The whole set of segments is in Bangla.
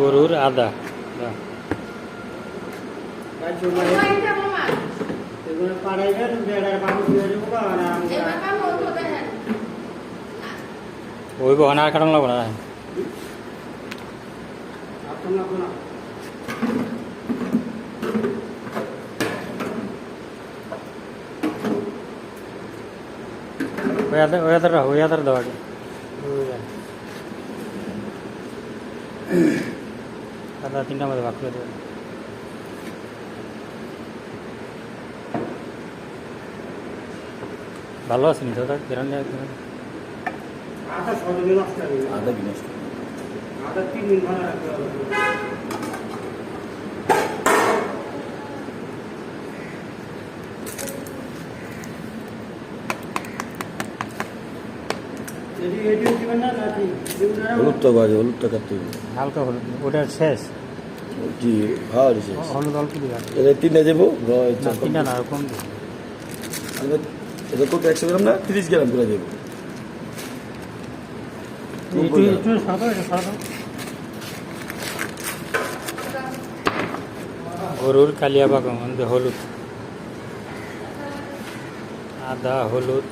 গরুর আদা ওই বহনা আর কাটানো লাগবো না ওই আদার দেওয়া আদা 3টার মধ্যে ভাগ করে দেবে ভালো আছে নি দাদা কেরান আদা 3 দিন ভালো রাখতে হবে হলুদটা বাজে, হলুদটা কাটতে হবে। হালকা হলুদ ওটা শেষ জি হ্যাঁ শেষ। হলুদ অল্প দিবে এটা 3টা দেবো। 3টা না কম এটা কত 100 গ্রাম না 30 গ্রাম করে দেবো। গরুর কালিয়া বাগান হলুদ আদা হলুদ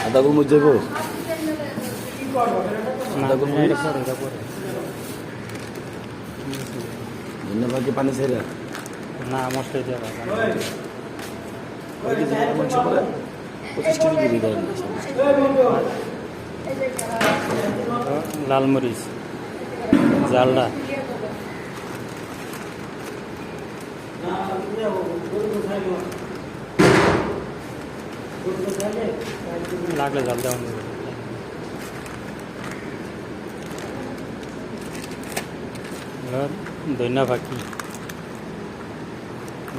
আদা গোলমরিচ দেবো। ধন্যবাদ পানি ছেড়ে না মশলা দিয়ে 25 কেজি করে দেন। লাল মরিচ জালটা লাগলে জাল দেওয়া ধনিয়া ফাঁকি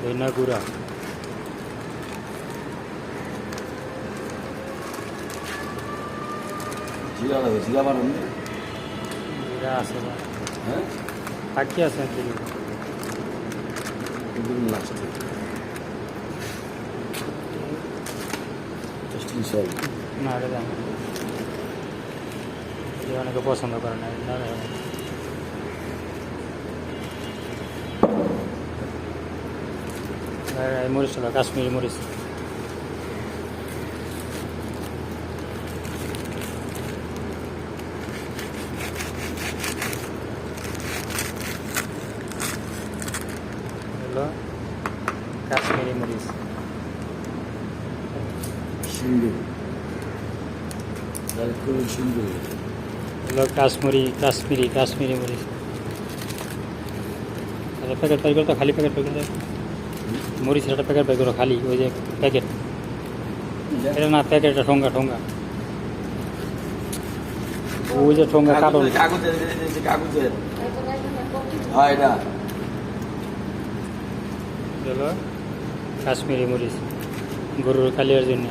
ধনিয়া গুঁড়া জিরা লাগে, জিরা বানান জিরা আছে হ্যাঁ ফাঁকি আছে লাস্ট সব না রে জানি অনেকে পছন্দ করে না এই মরিচ হলো কাশ্মীরি মরিচ হলো কাশ্মীরি মরিচ সিন্ধু সিন্ধু হলো কাশ্মীরি মরিচ প্যাকেট পাই করতো খালি প্যাকেট পাই করতো মরিচের একটা প্যাকেট পাই করো খালি ওই যে প্যাকেট এটা না প্যাকেট এটা ঠোঙ্গা ওই যে ঠোঙ্গা কাটন কাগজের হ্যাঁ এটা হলো কাশ্মীরি মরিচ গরুর কালিয়ার জন্য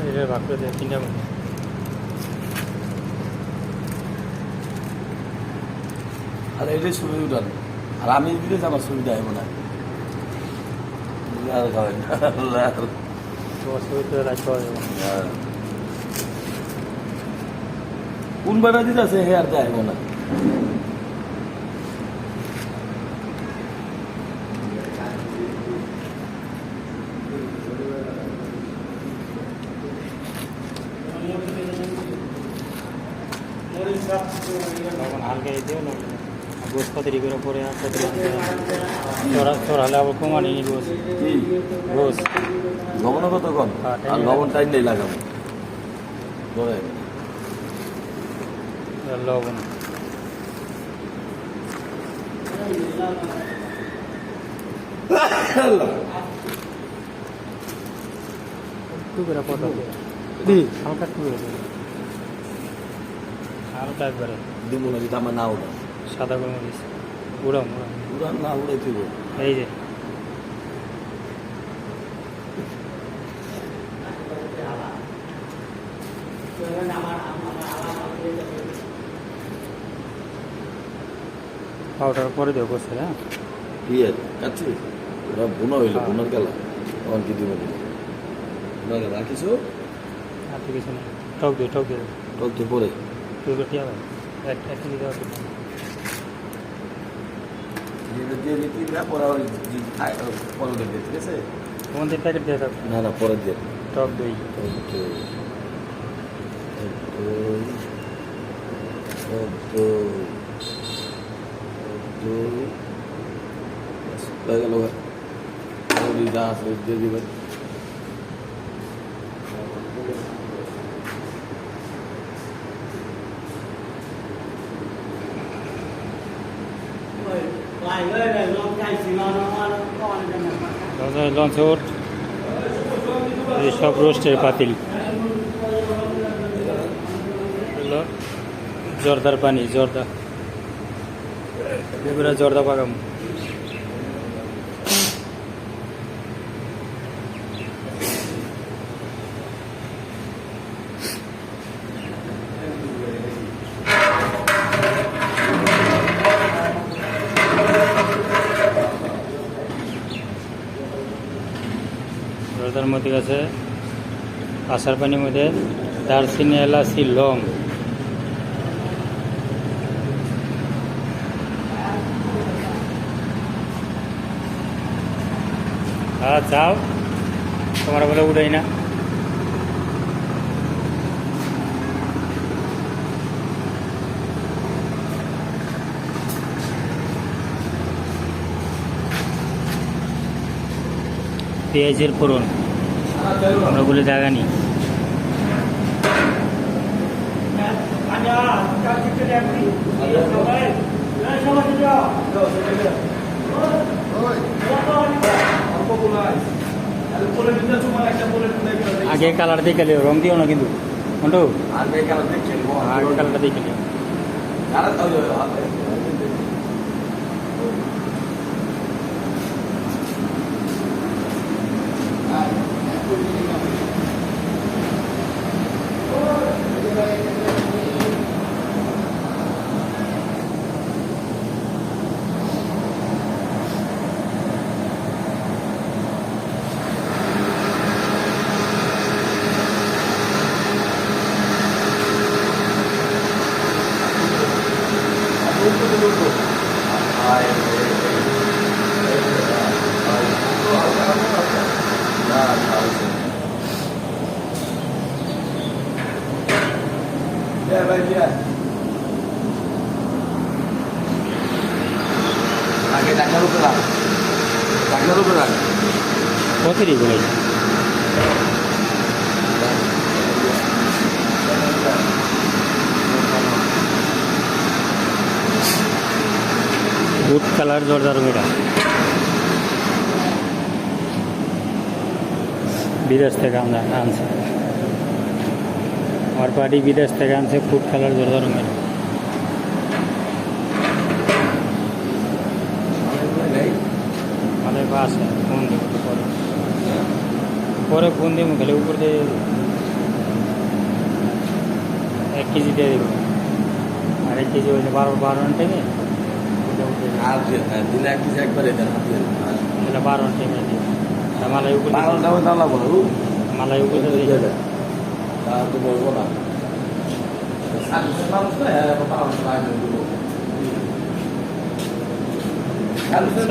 এটা ভাগ করে দেয় 3টা আর এটাই সুবিধা উঠান আর আমি দিলে আমার সুবিধা হবে না আর খাবেন কোন বেড়া দিতে আছে হে আর দেয় না হালকা দিও গোস পাতি করে পরে চড়ালে আবার কমানি গোস গোস লবণ কত কম আর লবণ টাইম নেই লাগাবো ধরে লবণ একটু করে পটা হালকা একটু করে দেবে। হালকা একবারে দিব না যদি আমার না ওঠা সাদা গোলমরিচ উড়াম উড়াম উড়ান না উড়াই দিব এই যে পাউডার পরে দেবো বসে হ্যাঁ ইয়ে কাচ্ছি ওরা বোনা হইলো বোনার গেলা তখন কি দিব বোনা গেলা আর কিছু আর তো কিছু নেই টক দিয়ে টক দিয়ে পরে তুই রুটি হবে এক কেজি দেওয়া দিয়ে দিতে না পরে ওই পরে দিয়ে ঠিক আছে তোমাদের প্যাকেট দিয়ে থাকবে না না পরে দিয়ে টক দই হয়ে গেল যা আছে দিয়ে দিবেন lại đây là nó cay xì nó con này launch ওট সব রোস্টের পাতিল হলো জর্দার পানি জর্দা এগুলো জর্দা পাকাম জর্দার মধ্যে আছে আচার পানির মধ্যে দারচিনি এলাচি লং যাও তোমার বলে উঠাই না পেঁয়াজের ফোড়ন আমরা বলে জায়গা নেই আচ্ছা কাল থেকে দেখবি সবাই সবাই যাও আগে কালার দিয়ে খেলে রং দিও না কিন্তু মন্টু আগে কালারটা দিয়ে খেলে আগে টাকার উপরে রাখ কতই বলে ফুড কালার জর্দার মেয়েটা বিদেশ থেকে আমরা আনছে আমার পার্টি বিদেশ থেকে আনছে ফুড কালার জর্দার মেয়েটা আমাদের আছে ফোন দেবো পরে পরে ফোন দেবো খেলে উপর দিয়ে 1 কেজি দিয়ে দেবো আর 1 কেজি হয়েছে 12 টাইমে আর দিলে এক কিছু একবারে দেন তাহলে 12 টাইমে দিই মালাই উপর মালাই উপর দিয়ে তা তো বলবো না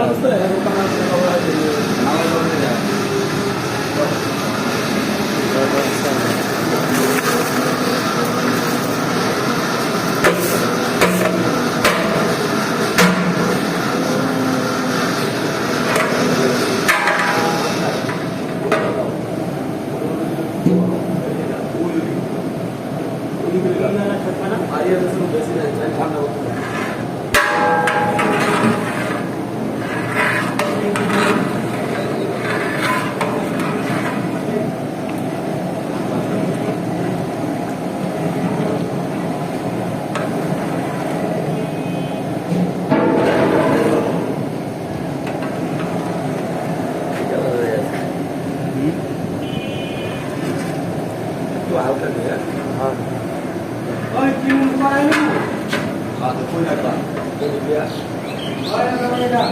মানুষ না ঠান্ডা হ্যাঁ ওই কি মন করে না তো কই রাখবা ওই না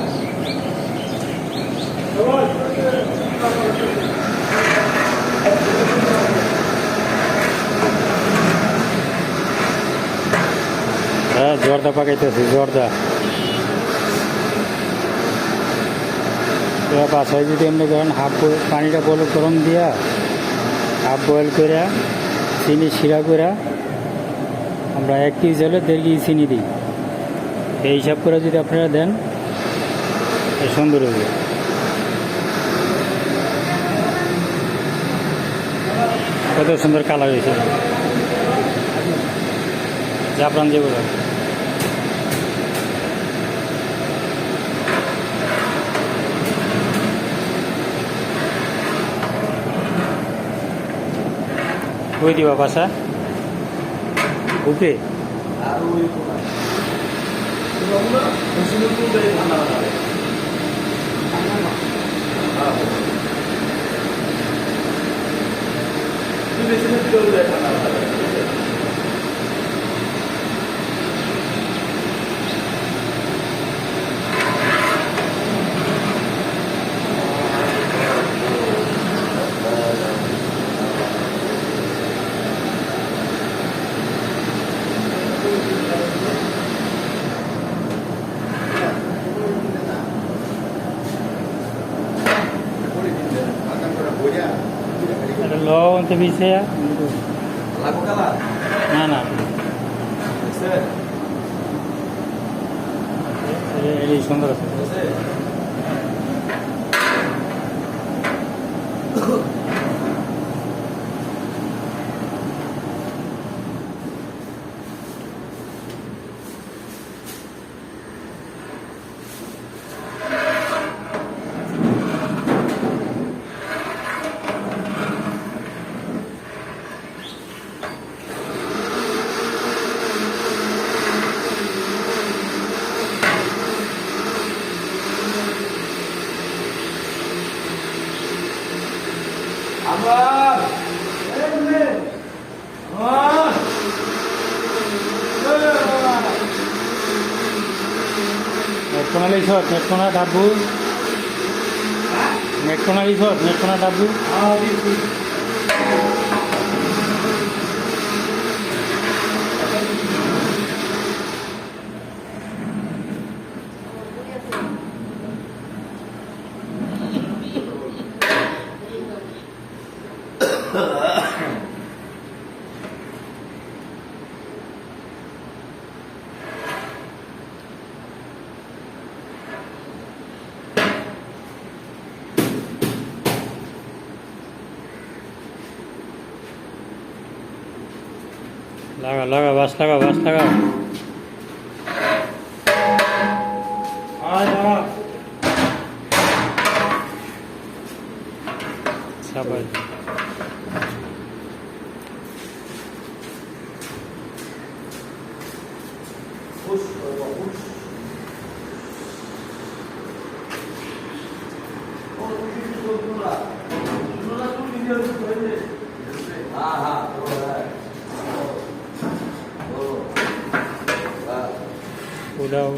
হ্যাঁ জর্দা পাকাইতেছি জর্দা এবার বাসায় যদি এমনি করেন পানিটা গরম দিয়া হাফ বয়েল করে চিনি শিরা করে আমরা 1 কেজি হলে 1.5 কেজি চিনি দিই এই হিসাব করে যদি আপনারা দেন সুন্দর হবে কত সুন্দর কালার হয়েছে জাফরান যেগুলো কই দিবা বাসা উপরে আর ওই কোনা মেশিনের মধ্যে ঠান্ডা লাগাবে মেশিনের ভিতরে ঠান্ডা লাগাবে এটা লবণতে মিশে লাগো কালা না না স্যার এই সুন্দর আছে স্যার আমার নেটকোনা লিখত নেটকোনা ডাবু নেটকোনা লিখত নেটকোনা ডাবু লাগা লাগা বাস লাগা বাস লাগা সবাই উড়াও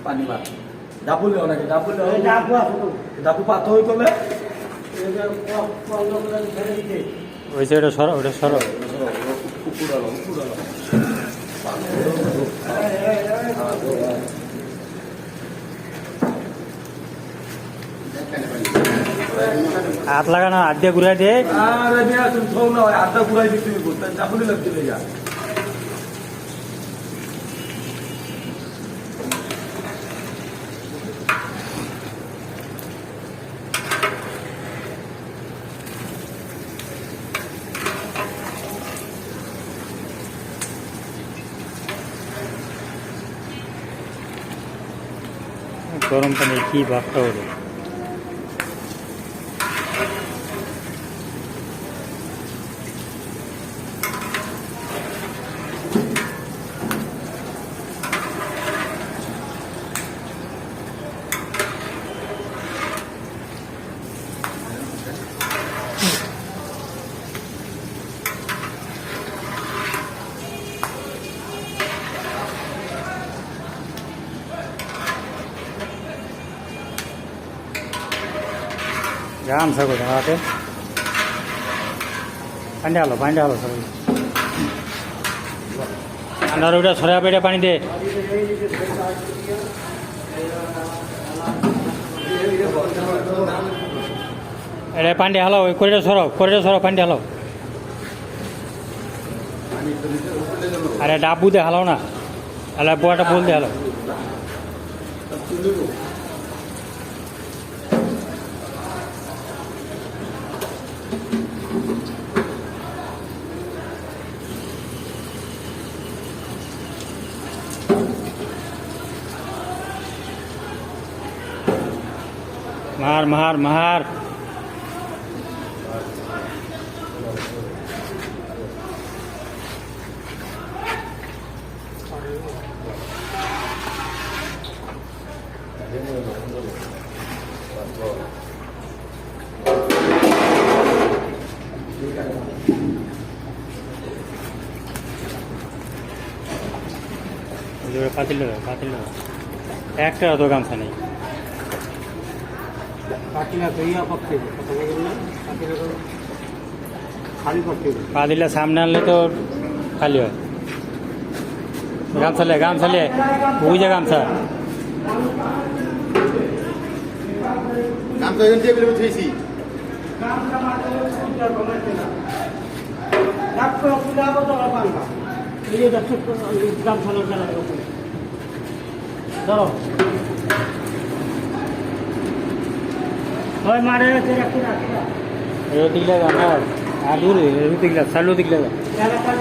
পানি মার ডাবুলে অনেকে ডাবুলে ডাবু পাত হয়ে গেলে ওই যে ওটা সরো ওটা সরো হাত লাগানো হাত দিয়ে ঘুরে দে আরে মিয়া তুমি থৌ না হয় আড্ডা ঘুরাই দিতে বলতে ডাবুলে লাগতে লেগা গরম পানি কি ভাবটা হলো গামছা কোথায় হাতে পানি হলো সবাই ঠান্ডার ওটা সরা পেটে পানি দে এটা পানি হালো ওই করিডোর সরাও পানি হালো আরে ডাব্বু দে হালাও না আরে বুয়াটা বল দে হালো মার পাতিল একটা তো গামছা নেই পাখিলা তো ইয়া পক্ষে কথা বলবেন না পাখিলা তো খালি পক্ষে পা দিলে সামনে আনলে তো খালি হয় গামছা লে ওই যে গামছা নামটা এখান টেবিলের উপর থুইছি ডাক্তার পুরা তো পাঙ্কা এই ডাক্তার গ্রাম থানার জানা ধরো হয় মারে রোদ দিলে আমার আলু রোদ দিলে চালু দিলে এলাকা